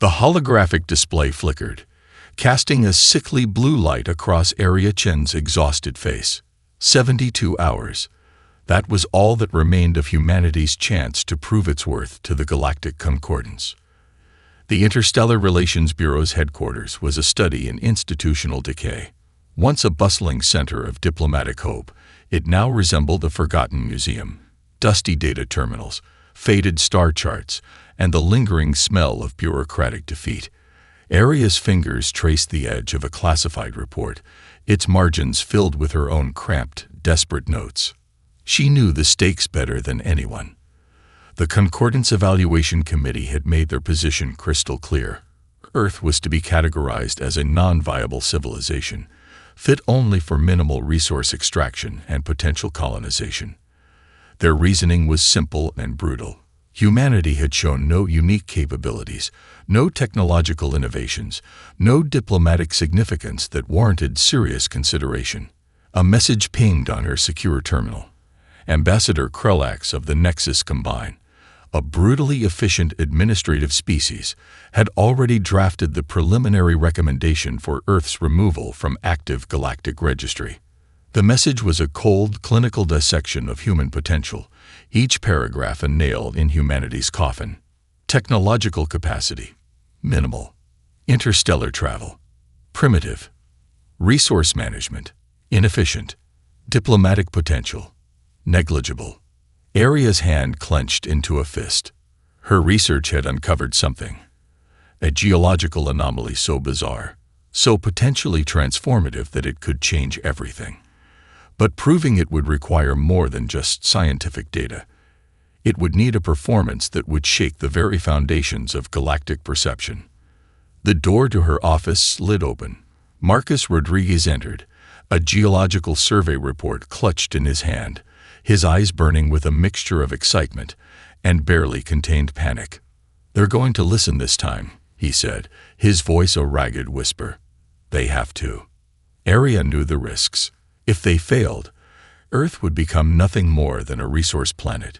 The holographic display flickered, casting a sickly blue light across Area Chen's exhausted face. 72 hours. That was all that remained of humanity's chance to prove its worth to the Galactic Concordance. The Interstellar Relations Bureau's headquarters was a study in institutional decay. Once a bustling center of diplomatic hope, it now resembled a forgotten museum. Dusty data terminals, faded star charts, and the lingering smell of bureaucratic defeat. Aria's fingers traced the edge of a classified report, its margins filled with her own cramped, desperate notes. She knew the stakes better than anyone. The Concordance Evaluation Committee had made their position crystal clear. Earth was to be categorized as a non-viable civilization, fit only for minimal resource extraction and potential colonization. Their reasoning was simple and brutal. Humanity had shown no unique capabilities, no technological innovations, no diplomatic significance that warranted serious consideration. A message pinged on her secure terminal. Ambassador Krulax of the Nexus Combine, a brutally efficient administrative species, had already drafted the preliminary recommendation for Earth's removal from active galactic registry. The message was a cold, clinical dissection of human potential, each paragraph a nail in humanity's coffin. Technological capacity, minimal. Interstellar travel, primitive. Resource management, inefficient. Diplomatic potential, negligible. Aria's hand clenched into a fist. Her research had uncovered something. A geological anomaly so bizarre, so potentially transformative that it could change everything. But proving it would require more than just scientific data. It would need a performance that would shake the very foundations of galactic perception. The door to her office slid open. Marcus Rodriguez entered, a geological survey report clutched in his hand, his eyes burning with a mixture of excitement and barely contained panic. "They're going to listen this time," he said, his voice a ragged whisper. "They have to." Aria knew the risks. If they failed, Earth would become nothing more than a resource planet.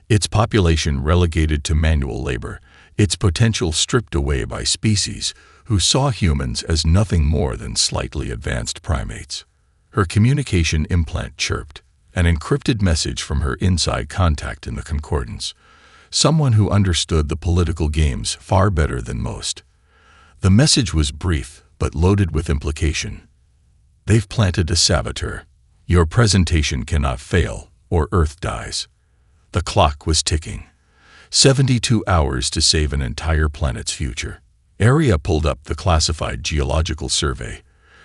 Its population relegated to manual labor, its potential stripped away by species who saw humans as nothing more than slightly advanced primates. Her communication implant chirped, an encrypted message from her inside contact in the Concordance, someone who understood the political games far better than most. The message was brief but loaded with implication. "They've planted a saboteur. Your presentation cannot fail, or Earth dies." The clock was ticking. 72 hours to save an entire planet's future. Aria pulled up the classified geological survey,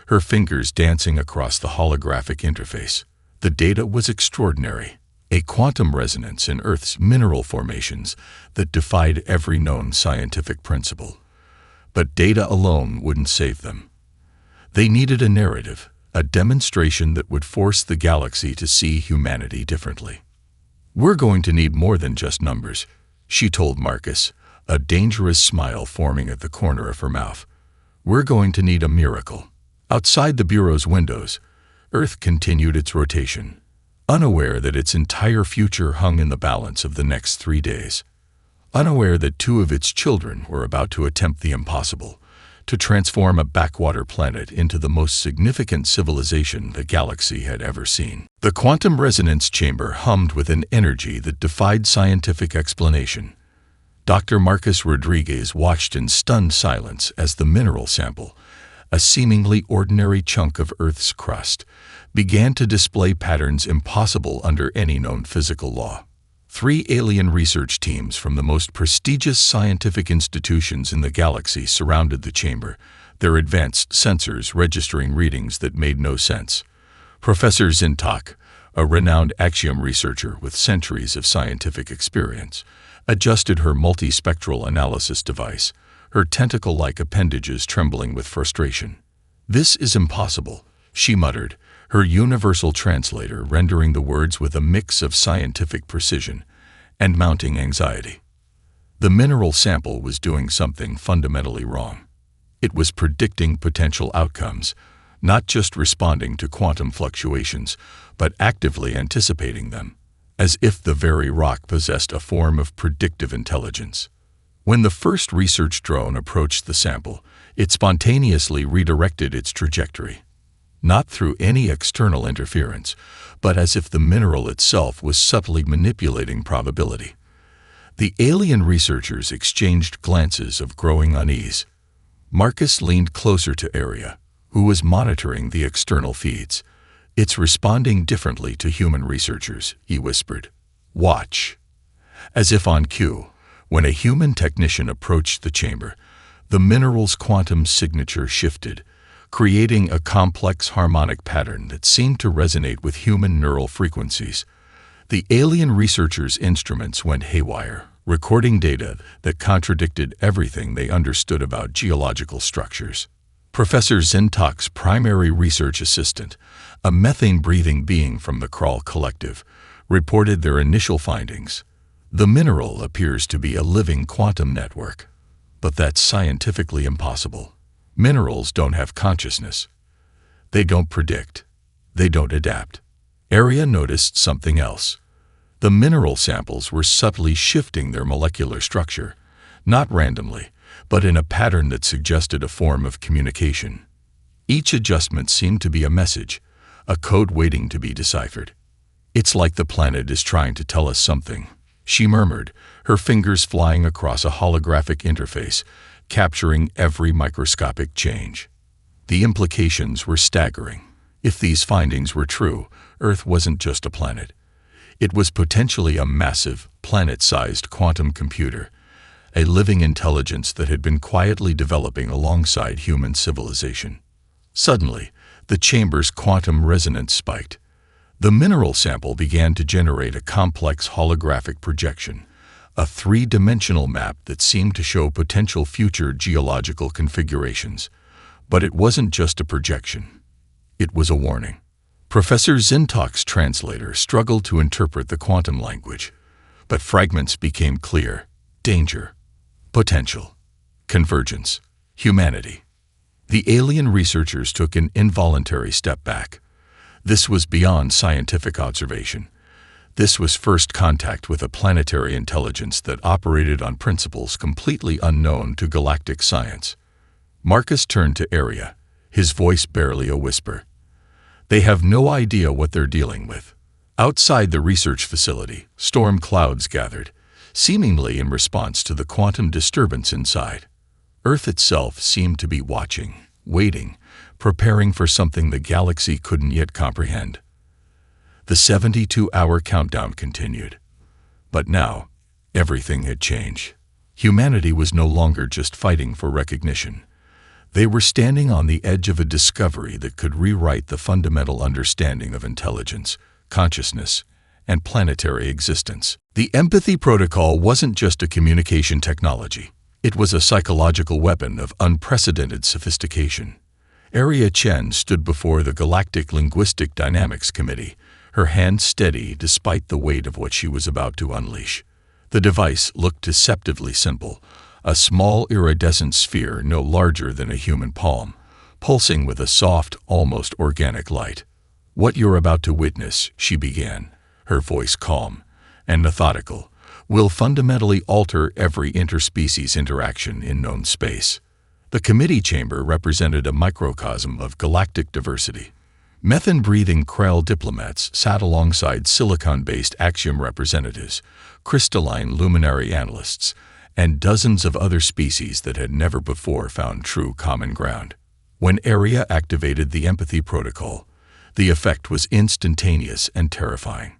her fingers dancing across the holographic interface. The data was extraordinary, a quantum resonance in Earth's mineral formations that defied every known scientific principle. But data alone wouldn't save them. They needed a narrative, a demonstration that would force the galaxy to see humanity differently. "We're going to need more than just numbers," she told Marcus, a dangerous smile forming at the corner of her mouth. "We're going to need a miracle." Outside the Bureau's windows, Earth continued its rotation, unaware that its entire future hung in the balance of the next 3 days. Unaware that 2 of its children were about to attempt the impossible, to transform a backwater planet into the most significant civilization the galaxy had ever seen. The quantum resonance chamber hummed with an energy that defied scientific explanation. Dr. Marcus Rodriguez watched in stunned silence as the mineral sample, a seemingly ordinary chunk of Earth's crust, began to display patterns impossible under any known physical law. 3 alien research teams from the most prestigious scientific institutions in the galaxy surrounded the chamber, their advanced sensors registering readings that made no sense. Professor Zintak, a renowned axiom researcher with centuries of scientific experience, adjusted her multispectral analysis device, her tentacle-like appendages trembling with frustration. "This is impossible," she muttered, her universal translator rendering the words with a mix of scientific precision and mounting anxiety. The mineral sample was doing something fundamentally wrong. It was predicting potential outcomes, not just responding to quantum fluctuations, but actively anticipating them, as if the very rock possessed a form of predictive intelligence. When the first research drone approached the sample, it spontaneously redirected its trajectory, not through any external interference, but as if the mineral itself was subtly manipulating probability. The alien researchers exchanged glances of growing unease. Marcus leaned closer to Aria, who was monitoring the external feeds. "It's responding differently to human researchers," he whispered. "Watch." As if on cue, when a human technician approached the chamber, the mineral's quantum signature shifted, creating a complex harmonic pattern that seemed to resonate with human neural frequencies. The alien researchers' instruments went haywire, recording data that contradicted everything they understood about geological structures. Professor Zintok's primary research assistant, a methane-breathing being from the Kral Collective, reported their initial findings. The mineral appears to be a living quantum network, but that's scientifically impossible. Minerals don't have consciousness. They don't predict. They don't adapt. Aria noticed something else. The mineral samples were subtly shifting their molecular structure, not randomly, but in a pattern that suggested a form of communication. Each adjustment seemed to be a message, a code waiting to be deciphered. "It's like the planet is trying to tell us something," she murmured, her fingers flying across a holographic interface, capturing every microscopic change. The implications were staggering. If these findings were true, Earth wasn't just a planet. It was potentially a massive, planet-sized quantum computer, a living intelligence that had been quietly developing alongside human civilization. Suddenly, the chamber's quantum resonance spiked. The mineral sample began to generate a complex holographic projection, a three-dimensional map that seemed to show potential future geological configurations. But it wasn't just a projection. It was a warning. Professor Zintok's translator struggled to interpret the quantum language, but fragments became clear: danger, potential, convergence, humanity. The alien researchers took an involuntary step back. This was beyond scientific observation. This was first contact with a planetary intelligence that operated on principles completely unknown to galactic science. Marcus turned to Aria, his voice barely a whisper. "They have no idea what they're dealing with." Outside the research facility, storm clouds gathered, seemingly in response to the quantum disturbance inside. Earth itself seemed to be watching, waiting, preparing for something the galaxy couldn't yet comprehend. The 72-hour countdown continued. But now, everything had changed. Humanity was no longer just fighting for recognition. They were standing on the edge of a discovery that could rewrite the fundamental understanding of intelligence, consciousness, and planetary existence. The empathy protocol wasn't just a communication technology. It was a psychological weapon of unprecedented sophistication. Aria Chen stood before the Galactic Linguistic Dynamics Committee, her hand steady despite the weight of what she was about to unleash. The device looked deceptively simple, a small iridescent sphere no larger than a human palm, pulsing with a soft, almost organic light. "What you're about to witness," she began, her voice calm and methodical, "will fundamentally alter every interspecies interaction in known space." The committee chamber represented a microcosm of galactic diversity. Methane-breathing Kral diplomats sat alongside silicon-based Axiom representatives, crystalline luminary analysts, and dozens of other species that had never before found true common ground. When Aria activated the empathy protocol, the effect was instantaneous and terrifying.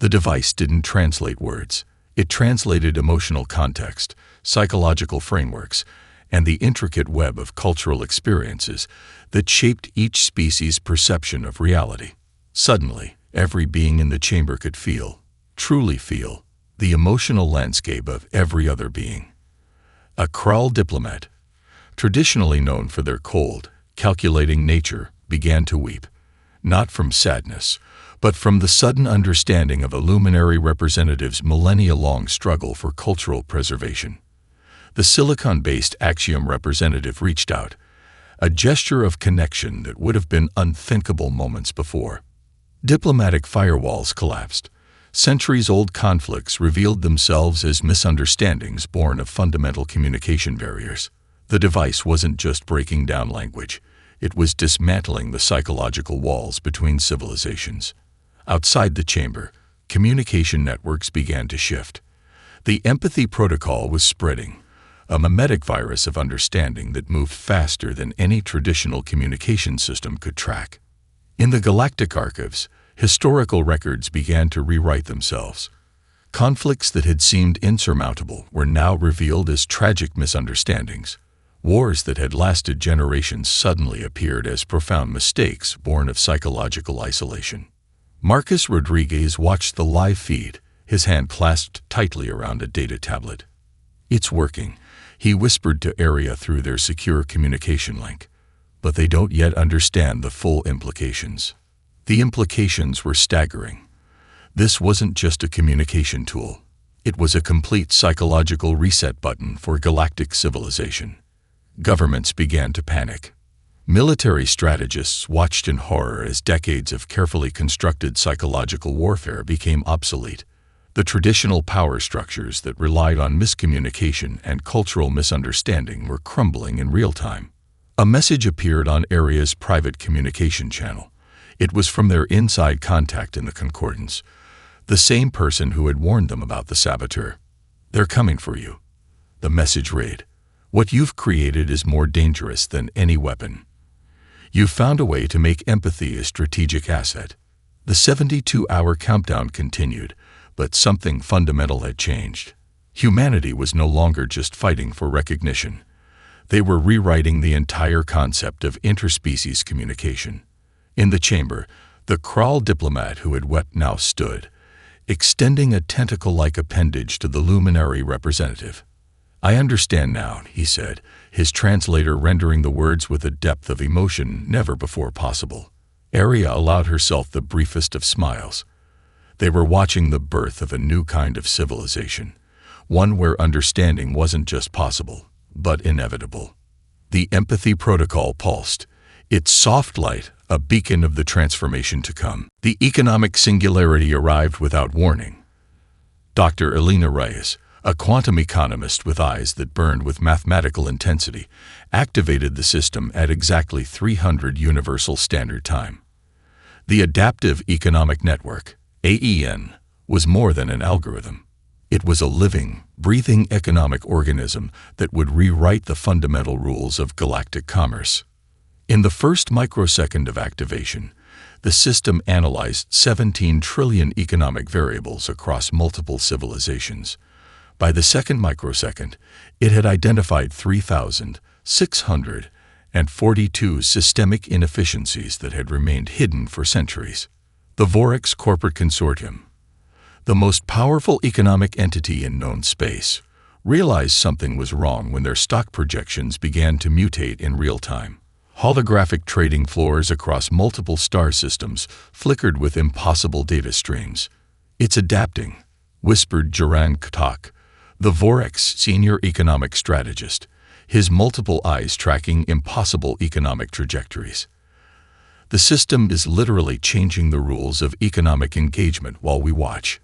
The device didn't translate words. It translated emotional context, psychological frameworks, and the intricate web of cultural experiences that shaped each species' perception of reality. Suddenly, every being in the chamber could feel, truly feel, the emotional landscape of every other being. A Kral diplomat, traditionally known for their cold, calculating nature, began to weep, not from sadness, but from the sudden understanding of a luminary representative's millennia-long struggle for cultural preservation. The silicon-based Axiom representative reached out, a gesture of connection that would have been unthinkable moments before. Diplomatic firewalls collapsed. Centuries-old conflicts revealed themselves as misunderstandings born of fundamental communication barriers. The device wasn't just breaking down language, it was dismantling the psychological walls between civilizations. Outside the chamber, communication networks began to shift. The empathy protocol was spreading, a mimetic virus of understanding that moved faster than any traditional communication system could track. In the Galactic archives, historical records began to rewrite themselves. Conflicts that had seemed insurmountable were now revealed as tragic misunderstandings. Wars that had lasted generations suddenly appeared as profound mistakes born of psychological isolation. Marcus Rodriguez watched the live feed, his hand clasped tightly around a data tablet. "It's working," he whispered to Area through their secure communication link. "But they don't yet understand the full implications." The implications were staggering. This wasn't just a communication tool. It was a complete psychological reset button for galactic civilization. Governments began to panic. Military strategists watched in horror as decades of carefully constructed psychological warfare became obsolete. The traditional power structures that relied on miscommunication and cultural misunderstanding were crumbling in real time. A message appeared on Area's private communication channel. It was from their inside contact in the Concordance, the same person who had warned them about the saboteur. "They're coming for you." The message read, "What you've created is more dangerous than any weapon. You've found a way to make empathy a strategic asset." The 72-hour countdown continued, but something fundamental had changed. Humanity was no longer just fighting for recognition. They were rewriting the entire concept of interspecies communication. In the chamber, the Kral diplomat who had wept now stood, extending a tentacle-like appendage to the luminary representative. "I understand now," he said, his translator rendering the words with a depth of emotion never before possible. Area allowed herself the briefest of smiles. They were watching the birth of a new kind of civilization, one where understanding wasn't just possible, but inevitable. The empathy protocol pulsed, its soft light a beacon of the transformation to come. The economic singularity arrived without warning. Dr. Elena Reyes, a quantum economist with eyes that burned with mathematical intensity, activated the system at exactly 300 Universal Standard Time. The Adaptive Economic Network, AEN, was more than an algorithm. It was a living, breathing economic organism that would rewrite the fundamental rules of galactic commerce. In the first microsecond of activation, the system analyzed 17 trillion economic variables across multiple civilizations. By the second microsecond, it had identified 3,642 systemic inefficiencies that had remained hidden for centuries. The Orcs corporate consortium, the most powerful economic entity in known space, realized something was wrong when their stock projections began to mutate in real time. Holographic trading floors across multiple star systems flickered with impossible data streams. "It's adapting," whispered Jaran Katak, the Vorex's senior economic strategist, his multiple eyes tracking impossible economic trajectories. "The system is literally changing the rules of economic engagement while we watch."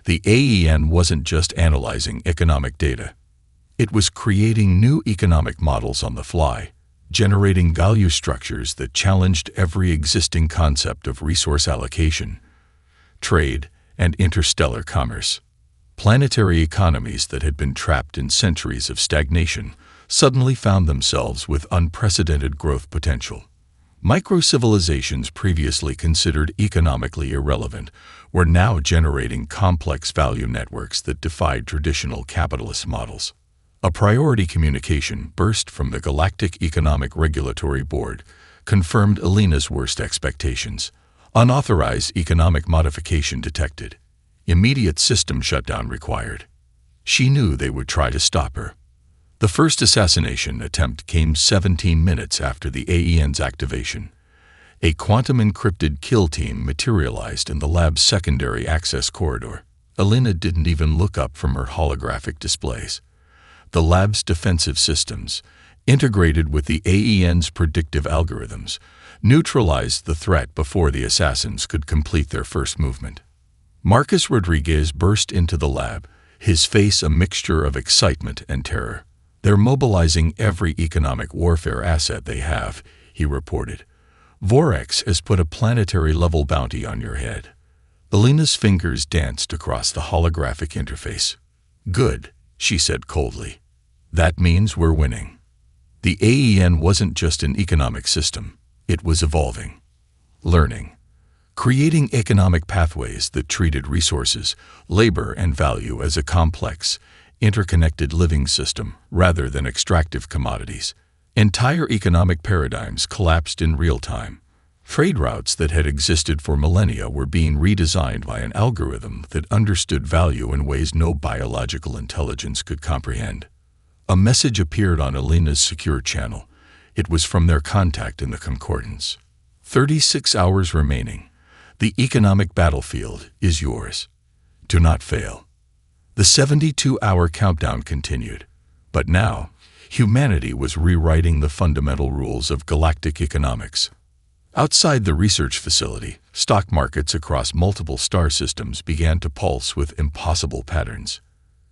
The AEN wasn't just analyzing economic data. It was creating new economic models on the fly, generating value structures that challenged every existing concept of resource allocation, trade, and interstellar commerce. Planetary economies that had been trapped in centuries of stagnation suddenly found themselves with unprecedented growth potential. Micro-civilizations previously considered economically irrelevant were now generating complex value networks that defied traditional capitalist models. A priority communication burst from the Galactic Economic Regulatory Board, confirmed Elena's worst expectations. Unauthorized economic modification detected. Immediate system shutdown required. She knew they would try to stop her. The first assassination attempt came 17 minutes after the AEN's activation. A quantum-encrypted kill team materialized in the lab's secondary access corridor. Elena didn't even look up from her holographic displays. The lab's defensive systems, integrated with the AEN's predictive algorithms, neutralized the threat before the assassins could complete their first movement. Marcus Rodriguez burst into the lab, his face a mixture of excitement and terror. "They're mobilizing every economic warfare asset they have," he reported. "Vorex has put a planetary-level bounty on your head." Alina's fingers danced across the holographic interface. "Good," she said coldly. "That means we're winning." The AEN wasn't just an economic system. It was evolving, learning, creating economic pathways that treated resources, labor, and value as a complex, interconnected living system rather than extractive commodities. Entire economic paradigms collapsed in real time. Trade routes that had existed for millennia were being redesigned by an algorithm that understood value in ways no biological intelligence could comprehend. A message appeared on Alina's secure channel. It was from their contact in the Concordance. 36 hours remaining. The economic battlefield is yours. Do not fail. The 72-hour countdown continued. But now, humanity was rewriting the fundamental rules of galactic economics. Outside the research facility, stock markets across multiple star systems began to pulse with impossible patterns.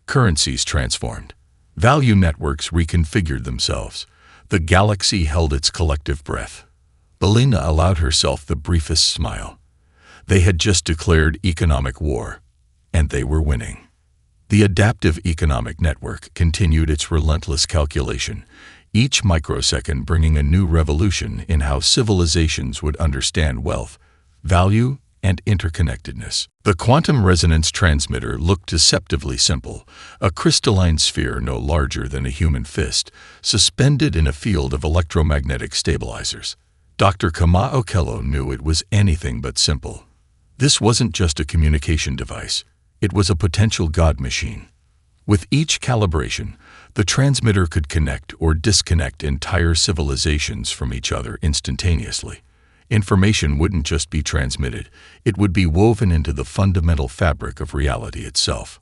Currencies transformed. Value networks reconfigured themselves. The galaxy held its collective breath. Alina allowed herself the briefest smile. They had just declared economic war, and they were winning. The adaptive economic network continued its relentless calculation, each microsecond bringing a new revolution in how civilizations would understand wealth, value, and interconnectedness. The quantum resonance transmitter looked deceptively simple, a crystalline sphere no larger than a human fist, suspended in a field of electromagnetic stabilizers. Dr. Kama Okello knew it was anything but simple. This wasn't just a communication device. It was a potential God machine. With each calibration, the transmitter could connect or disconnect entire civilizations from each other instantaneously. Information wouldn't just be transmitted, it would be woven into the fundamental fabric of reality itself.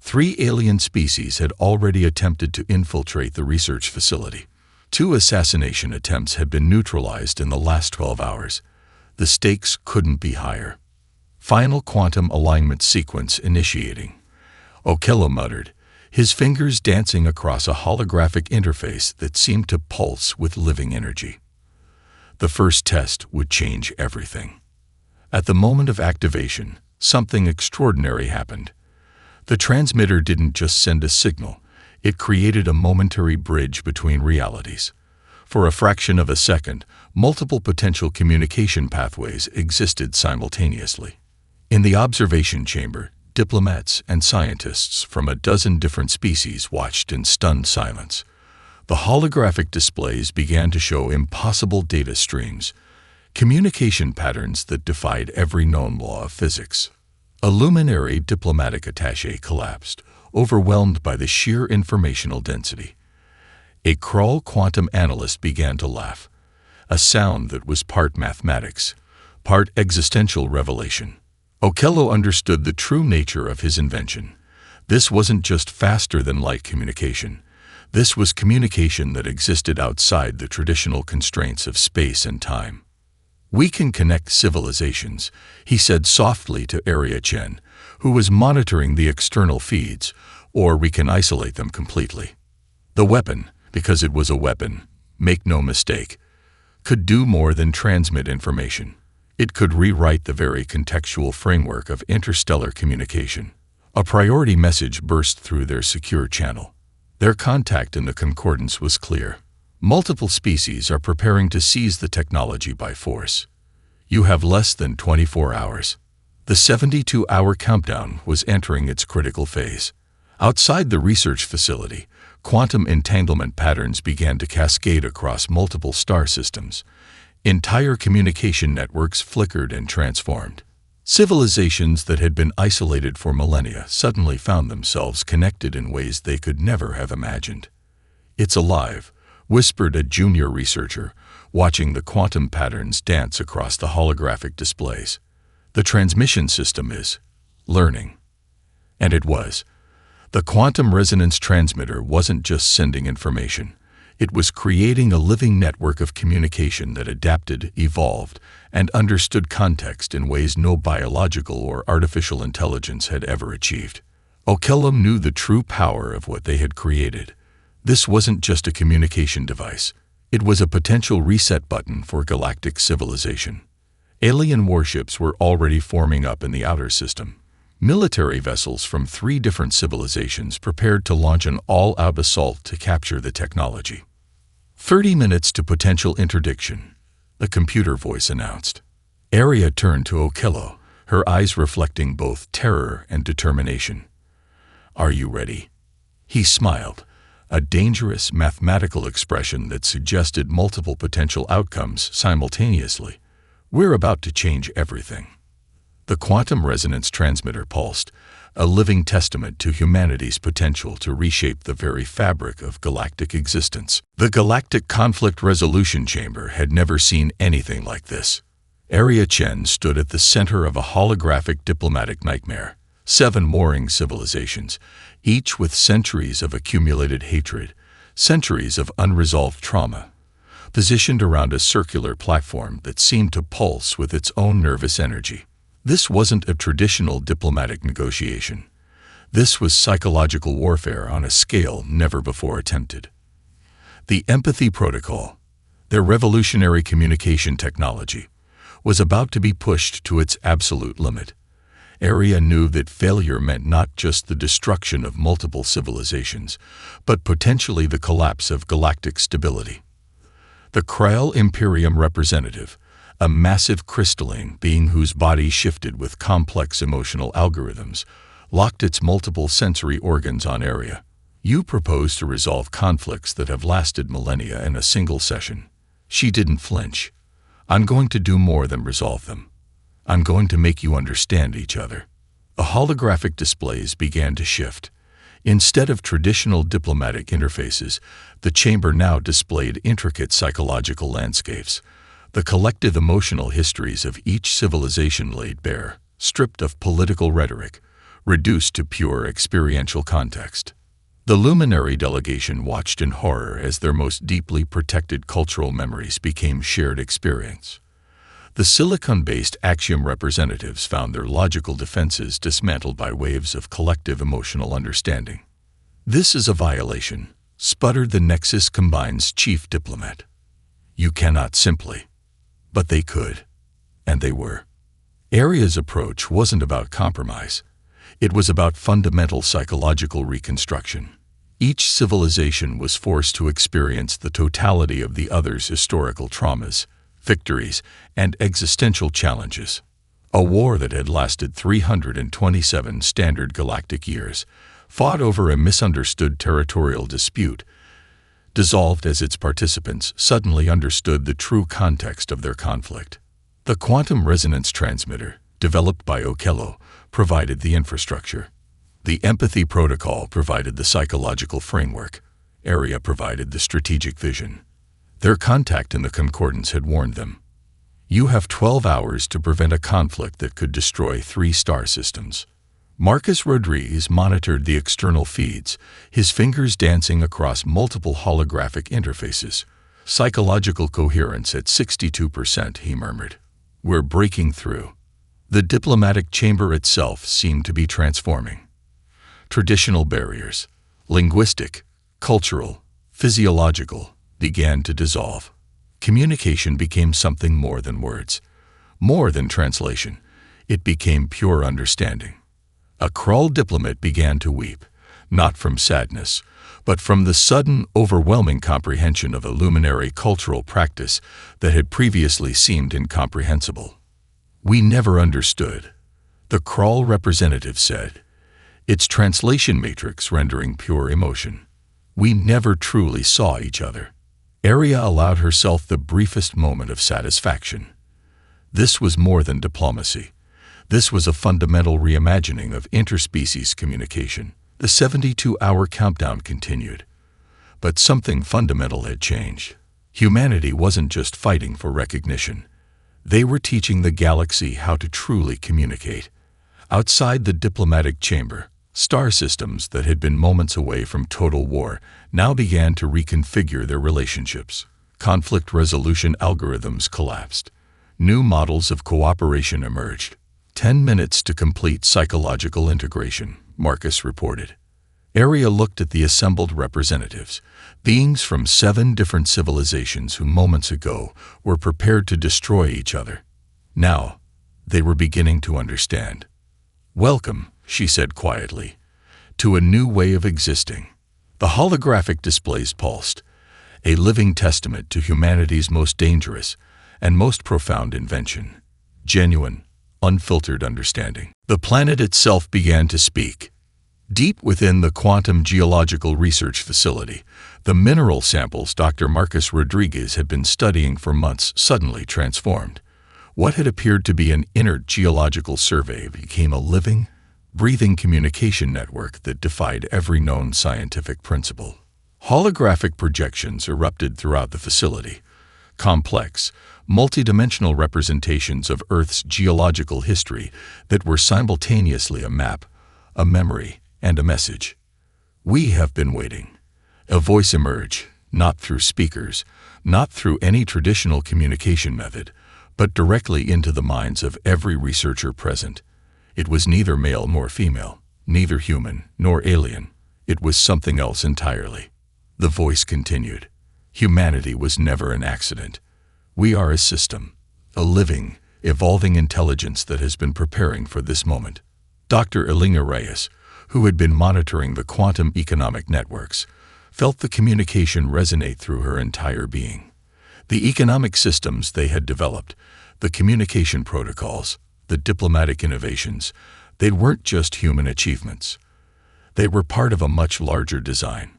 3 alien species had already attempted to infiltrate the research facility. 2 assassination attempts had been neutralized in the last 12 hours. The stakes couldn't be higher. Final quantum alignment sequence initiating. Okello muttered, his fingers dancing across a holographic interface that seemed to pulse with living energy. The first test would change everything. At the moment of activation, something extraordinary happened. The transmitter didn't just send a signal, it created a momentary bridge between realities. For a fraction of a second, multiple potential communication pathways existed simultaneously. In the observation chamber, diplomats and scientists from a dozen different species watched in stunned silence. The holographic displays began to show impossible data streams, communication patterns that defied every known law of physics. A luminary diplomatic attaché collapsed, overwhelmed by the sheer informational density. A Krull quantum analyst began to laugh, a sound that was part mathematics, part existential revelation. Okello understood the true nature of his invention. This wasn't just faster-than-light communication. This was communication that existed outside the traditional constraints of space and time. "We can connect civilizations," he said softly to Area Chen, who was monitoring the external feeds, "or we can isolate them completely." The weapon, because it was a weapon, make no mistake, could do more than transmit information. It could rewrite the very contextual framework of interstellar communication. A priority message burst through their secure channel. Their contact in the Concordance was clear. Multiple species are preparing to seize the technology by force. You have less than 24 hours. The 72-hour countdown was entering its critical phase. Outside the research facility, quantum entanglement patterns began to cascade across multiple star systems. Entire communication networks flickered and transformed. Civilizations that had been isolated for millennia suddenly found themselves connected in ways they could never have imagined. "It's alive," whispered a junior researcher, watching the quantum patterns dance across the holographic displays. "The transmission system is learning." And it was. The quantum resonance transmitter wasn't just sending information. It was creating a living network of communication that adapted, evolved, and understood context in ways no biological or artificial intelligence had ever achieved. Okello knew the true power of what they had created. This wasn't just a communication device. It was a potential reset button for galactic civilization. Alien warships were already forming up in the outer system. Military vessels from 3 different civilizations prepared to launch an all-out assault to capture the technology. 30 minutes to potential interdiction, the computer voice announced. Arya turned to Okello, her eyes reflecting both terror and determination. "Are you ready?" He smiled, a dangerous mathematical expression that suggested multiple potential outcomes simultaneously. "We're about to change everything." The quantum resonance transmitter pulsed, a living testament to humanity's potential to reshape the very fabric of galactic existence. The Galactic Conflict Resolution Chamber had never seen anything like this. Arya Chen stood at the center of a holographic diplomatic nightmare. 7 warring civilizations, each with centuries of accumulated hatred, centuries of unresolved trauma, positioned around a circular platform that seemed to pulse with its own nervous energy. This wasn't a traditional diplomatic negotiation. This was psychological warfare on a scale never before attempted. The Empathy Protocol, their revolutionary communication technology, was about to be pushed to its absolute limit. Arya knew that failure meant not just the destruction of multiple civilizations, but potentially the collapse of galactic stability. The Krail Imperium representative, a massive crystalline being whose body shifted with complex emotional algorithms, locked its multiple sensory organs on Arya. "You propose to resolve conflicts that have lasted millennia in a single session." She didn't flinch. "I'm going to do more than resolve them. I'm going to make you understand each other." The holographic displays began to shift. Instead of traditional diplomatic interfaces, the chamber now displayed intricate psychological landscapes. The collective emotional histories of each civilization laid bare, stripped of political rhetoric, reduced to pure experiential context. The luminary delegation watched in horror as their most deeply protected cultural memories became shared experience. The silicon-based Axiom representatives found their logical defenses dismantled by waves of collective emotional understanding. "This is a violation," sputtered the Nexus Combine's chief diplomat. "You cannot simply." But they could, and they were. Arya's approach wasn't about compromise. It was about fundamental psychological reconstruction. Each civilization was forced to experience the totality of the other's historical traumas, victories, and existential challenges. A war that had lasted 327 standard galactic years, fought over a misunderstood territorial dispute, dissolved as its participants suddenly understood the true context of their conflict. The quantum resonance transmitter, developed by Okello, provided the infrastructure. The Empathy Protocol provided the psychological framework. Arya provided the strategic vision. Their contact in the Concordance had warned them. "You have 12 hours to prevent a conflict that could destroy 3 star systems." Marcus Rodriguez monitored the external feeds, his fingers dancing across multiple holographic interfaces. "Psychological coherence at 62%, he murmured. "We're breaking through." The diplomatic chamber itself seemed to be transforming. Traditional barriers, linguistic, cultural, physiological, began to dissolve. Communication became something more than words, more than translation. It became pure understanding. A Krull diplomat began to weep, not from sadness, but from the sudden, overwhelming comprehension of a luminary cultural practice that had previously seemed incomprehensible. "We never understood," the Krull representative said, its translation matrix rendering pure emotion. "We never truly saw each other." Arya allowed herself the briefest moment of satisfaction. This was more than diplomacy. This was a fundamental reimagining of interspecies communication. The 72-hour countdown continued. But something fundamental had changed. Humanity wasn't just fighting for recognition. They were teaching the galaxy how to truly communicate. Outside the diplomatic chamber, Star systems that had been moments away from total war now began to reconfigure their relationships. Conflict resolution algorithms collapsed. New models of cooperation emerged. 10 minutes to complete psychological integration, Marcus reported. Area looked at the assembled representatives, beings from 7 different civilizations who moments ago were prepared to destroy each other. Now, they were beginning to understand. "Welcome," she said quietly, "to a new way of existing." The holographic displays pulsed, a living testament to humanity's most dangerous and most profound invention, genuine, unfiltered understanding. The planet itself began to speak. Deep within the Quantum Geological Research Facility, the mineral samples Dr. Marcus Rodriguez had been studying for months suddenly transformed. What had appeared to be an inert geological survey became a living, breathing communication network that defied every known scientific principle. Holographic projections erupted throughout the facility, complex, multidimensional representations of Earth's geological history that were simultaneously a map, a memory, and a message. "We have been waiting." A voice emerged, not through speakers, not through any traditional communication method, but directly into the minds of every researcher present. It was neither male nor female, neither human nor alien. It was something else entirely. The voice continued. "Humanity was never an accident. We are a system, a living, evolving intelligence that has been preparing for this moment." Dr. Elena Reyes, who had been monitoring the quantum economic networks, felt the communication resonate through her entire being. The economic systems they had developed, the communication protocols, the diplomatic innovations, they weren't just human achievements. They were part of a much larger design.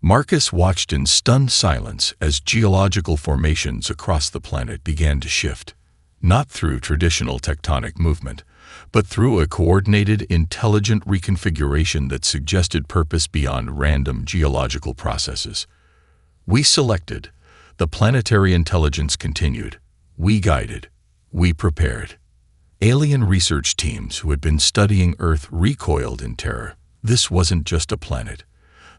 Marcus watched in stunned silence as geological formations across the planet began to shift, not through traditional tectonic movement, but through a coordinated, intelligent reconfiguration that suggested purpose beyond random geological processes. "We selected," the planetary intelligence continued. "We guided. We prepared." Alien research teams who had been studying Earth recoiled in terror. This wasn't just a planet.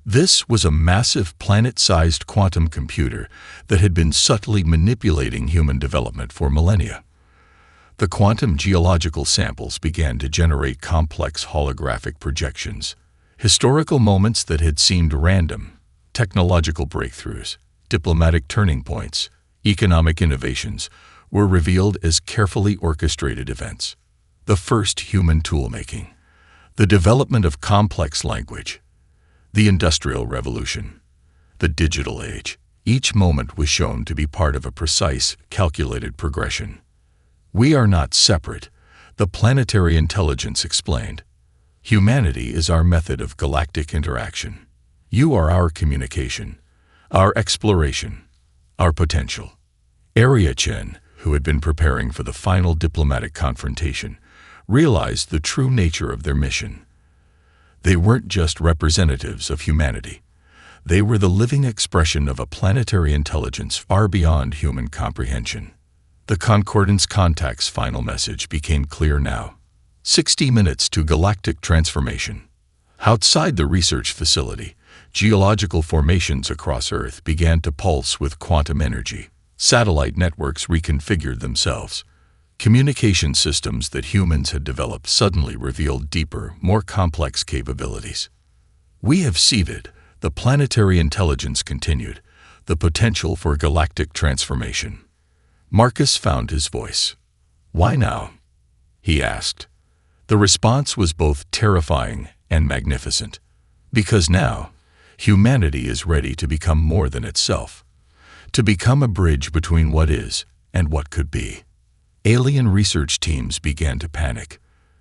This was a massive planet-sized quantum computer that had been subtly manipulating human development for millennia. The quantum geological samples began to generate complex holographic projections, historical moments that had seemed random, technological breakthroughs, diplomatic turning points, economic innovations, were revealed as carefully orchestrated events. The first human toolmaking, the development of complex language, the Industrial Revolution, the digital age. Each moment was shown to be part of a precise, calculated progression. "We are not separate," the planetary intelligence explained. "Humanity is our method of galactic interaction. You are our communication, our exploration, our potential." Area Chen, who had been preparing for the final diplomatic confrontation, realized the true nature of their mission. They weren't just representatives of humanity. They were the living expression of a planetary intelligence far beyond human comprehension. The Concordance Contact's final message became clear now. 60 minutes to galactic transformation. Outside the research facility, geological formations across Earth began to pulse with quantum energy. Satellite networks reconfigured themselves. Communication systems that humans had developed suddenly revealed deeper, more complex capabilities. "We have seeded," the planetary intelligence continued, "the potential for galactic transformation." Marcus found his voice. "Why now?" he asked. The response was both terrifying and magnificent. "Because now, humanity is ready to become more than itself, to become a bridge between what is and what could be." Alien research teams began to panic.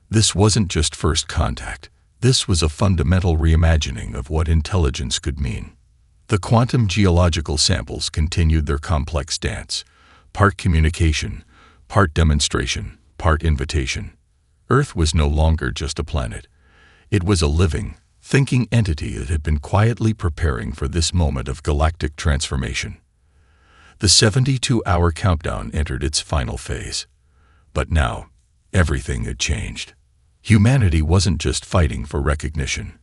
This wasn't just first contact. This was a fundamental reimagining of what intelligence could mean. The quantum geological samples continued their complex dance, part communication, part demonstration, part invitation. Earth was no longer just a planet. It was a living, thinking entity that had been quietly preparing for this moment of galactic transformation. The 72-hour countdown entered its final phase. But now, everything had changed. Humanity wasn't just fighting for recognition.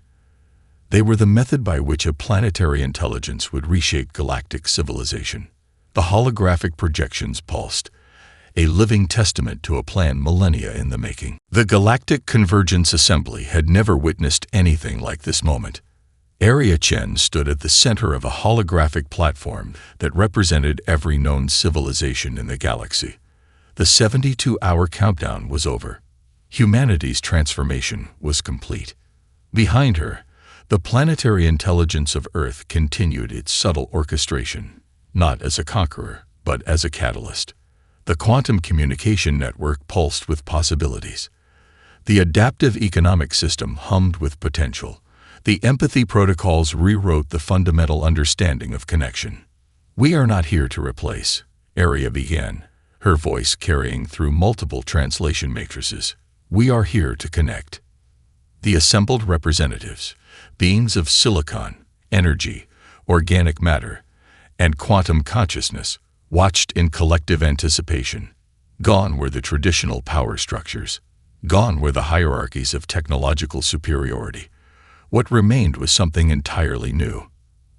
They were the method by which a planetary intelligence would reshape galactic civilization. The holographic projections pulsed, a living testament to a plan millennia in the making. The Galactic Convergence Assembly had never witnessed anything like this moment. Area Chen stood at the center of a holographic platform that represented every known civilization in the galaxy. The 72-hour countdown was over. Humanity's transformation was complete. Behind her, the planetary intelligence of Earth continued its subtle orchestration, not as a conqueror, but as a catalyst. The quantum communication network pulsed with possibilities. The adaptive economic system hummed with potential. The empathy protocols rewrote the fundamental understanding of connection. "We are not here to replace," Arya began, her voice carrying through multiple translation matrices. "We are here to connect." The assembled representatives, beings of silicon, energy, organic matter, and quantum consciousness, watched in collective anticipation. Gone were the traditional power structures. Gone were the hierarchies of technological superiority. What remained was something entirely new.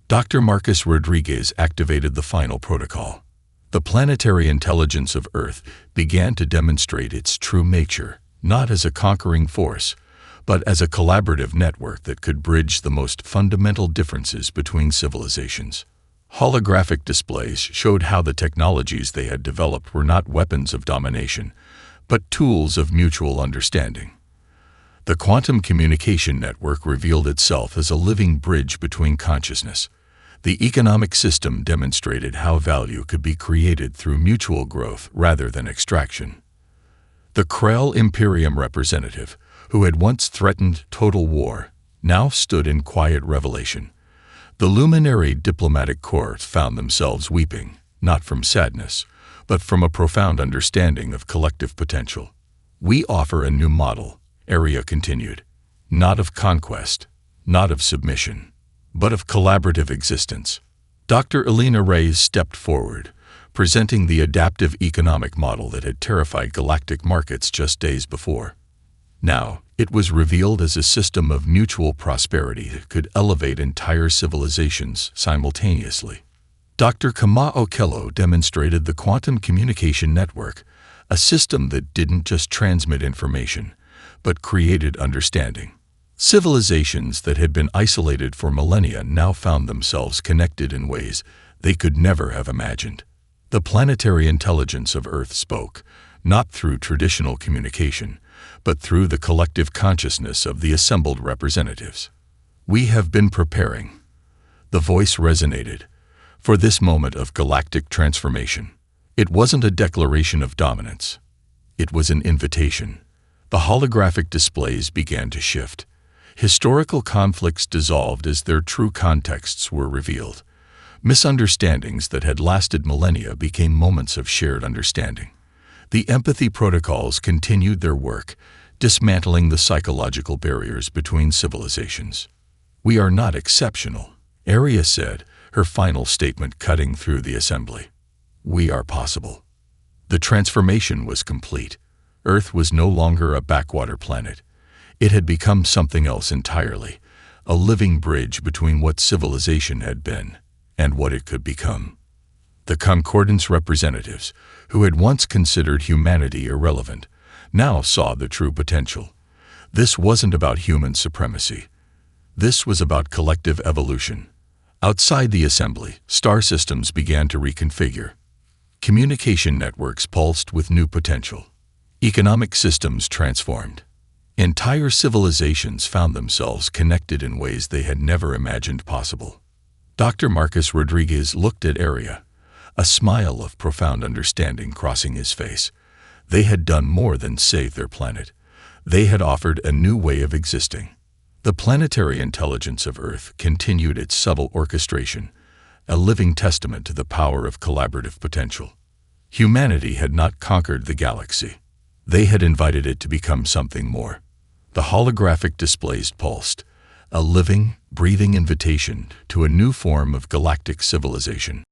Dr. Marcus Rodriguez activated the final protocol. The planetary intelligence of Earth began to demonstrate its true nature, not as a conquering force, but as a collaborative network that could bridge the most fundamental differences between civilizations. Holographic displays showed how the technologies they had developed were not weapons of domination, but tools of mutual understanding. The quantum communication network revealed itself as a living bridge between consciousness. The economic system demonstrated how value could be created through mutual growth rather than extraction. The Krell Imperium representative, who had once threatened total war, now stood in quiet revelation. The luminary diplomatic corps found themselves weeping, not from sadness, but from a profound understanding of collective potential. "We offer a new model," Arya continued, "not of conquest, not of submission, but of collaborative existence." Dr. Elena Reyes stepped forward, presenting the adaptive economic model that had terrified galactic markets just days before. Now, it was revealed as a system of mutual prosperity that could elevate entire civilizations simultaneously. Dr. Kama Okello demonstrated the quantum communication network, a system that didn't just transmit information, but created understanding. Civilizations that had been isolated for millennia now found themselves connected in ways they could never have imagined. The planetary intelligence of Earth spoke, not through traditional communication, but through the collective consciousness of the assembled representatives. "We have been preparing." The voice resonated, for this moment of galactic transformation. It wasn't a declaration of dominance. It was an invitation. The holographic displays began to shift. Historical conflicts dissolved as their true contexts were revealed. Misunderstandings that had lasted millennia became moments of shared understanding. The empathy protocols continued their work, dismantling the psychological barriers between civilizations. "We are not exceptional," Arya said, her final statement cutting through the assembly. "We are possible." The transformation was complete. Earth was no longer a backwater planet. It had become something else entirely, a living bridge between what civilization had been and what it could become. The Concordance representatives, who had once considered humanity irrelevant, now saw the true potential. This wasn't about human supremacy. This was about collective evolution. Outside the assembly, star systems began to reconfigure. Communication networks pulsed with new potential. Economic systems transformed. Entire civilizations found themselves connected in ways they had never imagined possible. Dr. Marcus Rodriguez looked at Arya, a smile of profound understanding crossing his face. They had done more than save their planet. They had offered a new way of existing. The planetary intelligence of Earth continued its subtle orchestration, a living testament to the power of collaborative potential. Humanity had not conquered the galaxy. They had invited it to become something more. The holographic displays pulsed, a living, breathing invitation to a new form of galactic civilization.